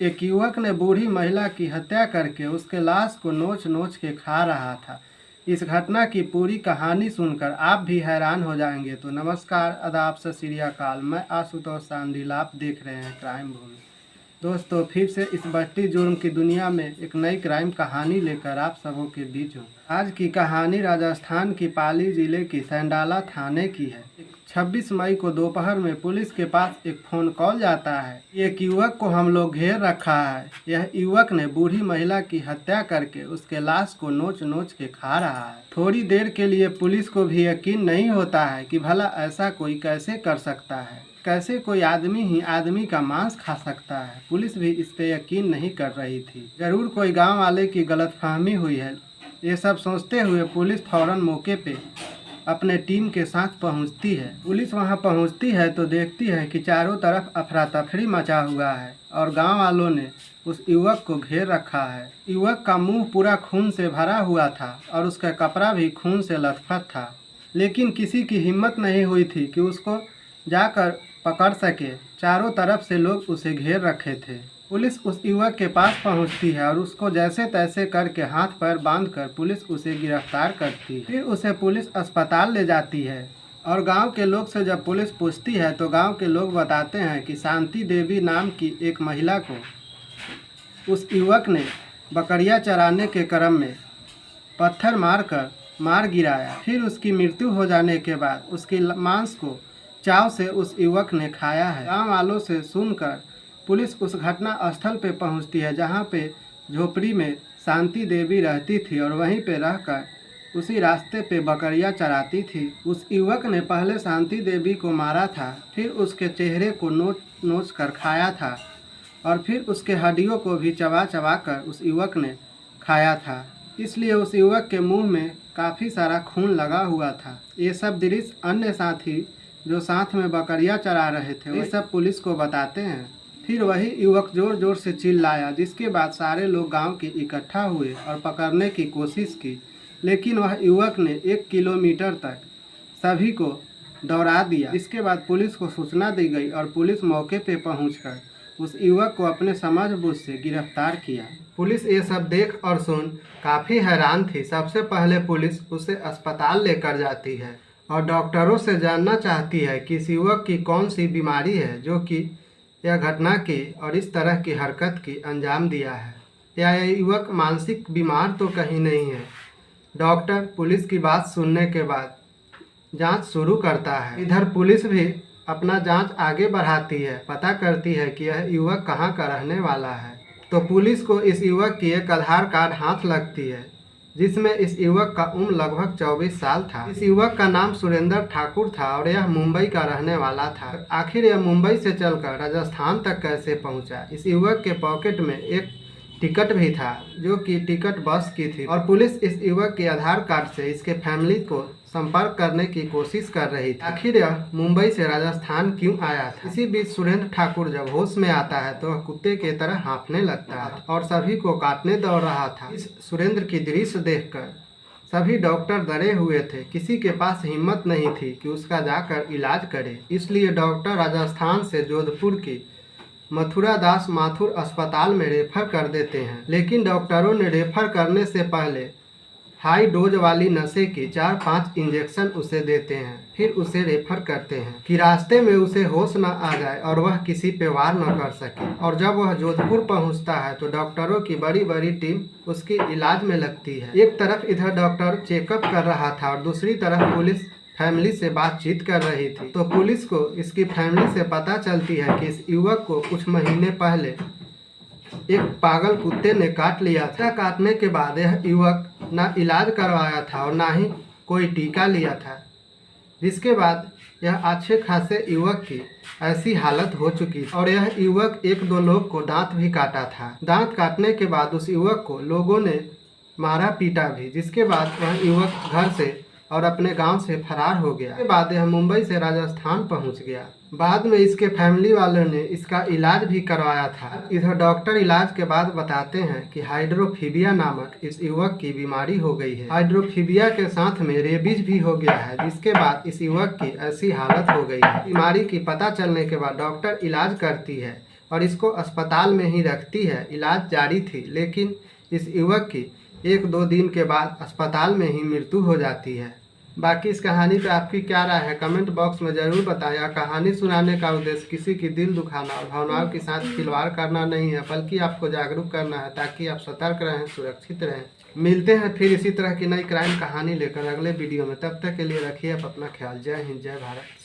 एक युवक ने बूढ़ी महिला की हत्या करके उसके लाश को नोच नोच के खा रहा था। इस घटना की पूरी कहानी सुनकर आप भी हैरान हो जाएंगे। तो नमस्कार, आदाब, सत श्री अकाल। मैं आशुतोष सांडिल, आप देख रहे हैं क्राइम भूमि। दोस्तों, फिर से इस बढ़ती जुर्म की दुनिया में एक नई क्राइम कहानी लेकर आप सबों के बीच हूँ। आज की कहानी राजस्थान की पाली जिले की सैंडाला थाने की है। 26 मई को दोपहर में पुलिस के पास एक फोन कॉल जाता है। एक युवक को हम लोग घेर रखा है। यह युवक ने बूढ़ी महिला की हत्या करके उसके लाश को नोच नोच के खा रहा है। थोड़ी देर के लिए पुलिस को भी यकीन नहीं होता है कि भला ऐसा कोई कैसे कर सकता है, कैसे कोई आदमी ही आदमी का मांस खा सकता है। पुलिस भी इस पे यकीन नहीं कर रही थी। जरूर कोई गांव वाले की गलतफहमी हुई है। ये सब सोचते हुए पुलिस फौरन मौके पे अपने टीम के साथ पहुंचती है। पुलिस वहां पहुंचती है तो देखती है कि चारों तरफ अफरा तफरी मचा हुआ है और गांव वालों ने उस युवक को घेर रखा है। युवक का मुंह पूरा खून से भरा हुआ था और उसका कपड़ा भी खून से लथपथ था, लेकिन किसी की हिम्मत नहीं हुई थी कि उसको जाकर पकड़ सके। चारों तरफ से लोग उसे घेर रखे थे। पुलिस उस युवक के पास पहुंचती है और उसको जैसे तैसे करके हाथ पैर बांधकर पुलिस उसे गिरफ्तार करती है। फिर उसे पुलिस अस्पताल ले जाती है और गांव के लोग से जब पुलिस पूछती है तो गांव के लोग बताते हैं कि शांति देवी नाम की एक महिला को उस युवक ने बकरियां चराने के क्रम में पत्थर मार गिराया। फिर उसकी मृत्यु हो जाने के बाद उसके मांस को चाव से उस युवक ने खाया है। गांव वालों से सुनकर पुलिस उस घटना स्थल पे पहुंचती है, जहां पे झोपड़ी में शांति देवी रहती थी और वहीं पे रहकर उसी रास्ते पे बकरियां चराती थी। उस युवक ने पहले शांति देवी को मारा था, फिर उसके चेहरे को नोच नोच कर खाया था और फिर उसके हड्डियों को भी चबा चबा कर उस युवक ने खाया था। इसलिए उस युवक के मुंह में काफ़ी सारा खून लगा हुआ था। ये सब दृश्य अन्य साथी जो साथ में बकरियां चरा रहे थे ये सब पुलिस को बताते हैं। फिर वही युवक जोर जोर से चिल्लाया, जिसके बाद सारे लोग गांव के इकट्ठा हुए और पकड़ने की कोशिश की, लेकिन वह युवक ने 1 किलोमीटर तक सभी को दौड़ा दिया। इसके बाद पुलिस को सूचना दी गई और पुलिस मौके पे पहुंचकर उस युवक को अपने समझबूझ से गिरफ्तार किया। पुलिस ये सब देख और सुन काफ़ी हैरान थी। सबसे पहले पुलिस उसे अस्पताल लेकर जाती है और डॉक्टरों से जानना चाहती है कि इस युवक की कौन सी बीमारी है जो कि यह घटना की और इस तरह की हरकत की अंजाम दिया है। यह युवक मानसिक बीमार तो कहीं नहीं है। डॉक्टर पुलिस की बात सुनने के बाद जांच शुरू करता है। इधर पुलिस भी अपना जांच आगे बढ़ाती है, पता करती है कि यह युवक कहाँ का रहने वाला है। तो पुलिस को इस युवक की एक आधार कार्ड हाथ लगती है, जिसमें इस युवक का उम्र लगभग 24 साल था। इस युवक का नाम सुरेंद्र ठाकुर था और यह मुंबई का रहने वाला था। आखिर यह मुंबई से चलकर राजस्थान तक कैसे पहुंचा? इस युवक के पॉकेट में एक टिकट भी था, जो कि टिकट बस की थी और पुलिस इस युवक के आधार कार्ड से इसके फैमिली को संपर्क करने की कोशिश कर रही थी। आखिर यह मुंबई से राजस्थान क्यों आया था? इसी बीच सुरेंद्र ठाकुर जब होश में आता है तो वह कुत्ते की तरह हाँफने लगता है और सभी को काटने दौड़ रहा था। इस सुरेंद्र की दृश्य देखकर सभी डॉक्टर डरे हुए थे। किसी के पास हिम्मत नहीं थी कि उसका जाकर इलाज करे। इसलिए डॉक्टर राजस्थान से जोधपुर की मथुरा दास माथुर अस्पताल में रेफर कर देते हैं। लेकिन डॉक्टरों ने रेफर करने से पहले हाई डोज वाली नशे की 4-5 इंजेक्शन उसे देते हैं, फिर उसे रेफर करते हैं कि रास्ते में उसे होश न आ जाए और वह किसी पे वार न कर सके। और जब वह जोधपुर पहुंचता है तो डॉक्टरों की बड़ी बड़ी टीम उसके इलाज में लगती है। एक तरफ इधर डॉक्टर चेकअप कर रहा था और दूसरी तरफ पुलिस फैमिली से बातचीत कर रही थी। तो पुलिस को इसकी फैमिली से पता चलती है कि इस युवक को कुछ महीने पहले एक पागल कुत्ते ने काट लिया था। काटने के बाद यह युवक ना इलाज करवाया था और ना ही कोई टीका लिया था, जिसके बाद यह अच्छे खासे युवक की ऐसी हालत हो चुकी थी। और यह युवक 1-2 लोग को दांत भी काटा था। दांत काटने के बाद उस युवक को लोगों ने मारा पीटा भी, जिसके बाद वह युवक घर से और अपने गांव से फरार हो गया। इसके बाद यह मुंबई से राजस्थान पहुंच गया। बाद में इसके फैमिली वालों ने इसका इलाज भी करवाया था। इधर डॉक्टर इलाज के बाद बताते हैं कि हाइड्रोफीबिया नामक इस युवक की बीमारी हो गई है। हाइड्रोफीबिया के साथ में रेबीज भी हो गया है, जिसके बाद इस युवक की ऐसी हालत हो गई है। बीमारी की पता चलने के बाद डॉक्टर इलाज करती है और इसको अस्पताल में ही रखती है। इलाज जारी थी, लेकिन इस युवक की 1-2 दिन के बाद अस्पताल में ही मृत्यु हो जाती है। बाकी इस कहानी पे आपकी क्या राय है कमेंट बॉक्स में ज़रूर बताएं। कहानी सुनाने का उद्देश्य किसी की दिल दुखाना और भावनाओं के साथ खिलवाड़ करना नहीं है, बल्कि आपको जागरूक करना है ताकि आप सतर्क रहें, सुरक्षित रहें। मिलते हैं फिर इसी तरह की नई क्राइम कहानी लेकर अगले वीडियो में। तब तक के लिए रखिए आप अपना ख्याल। जय हिंद, जय भारत।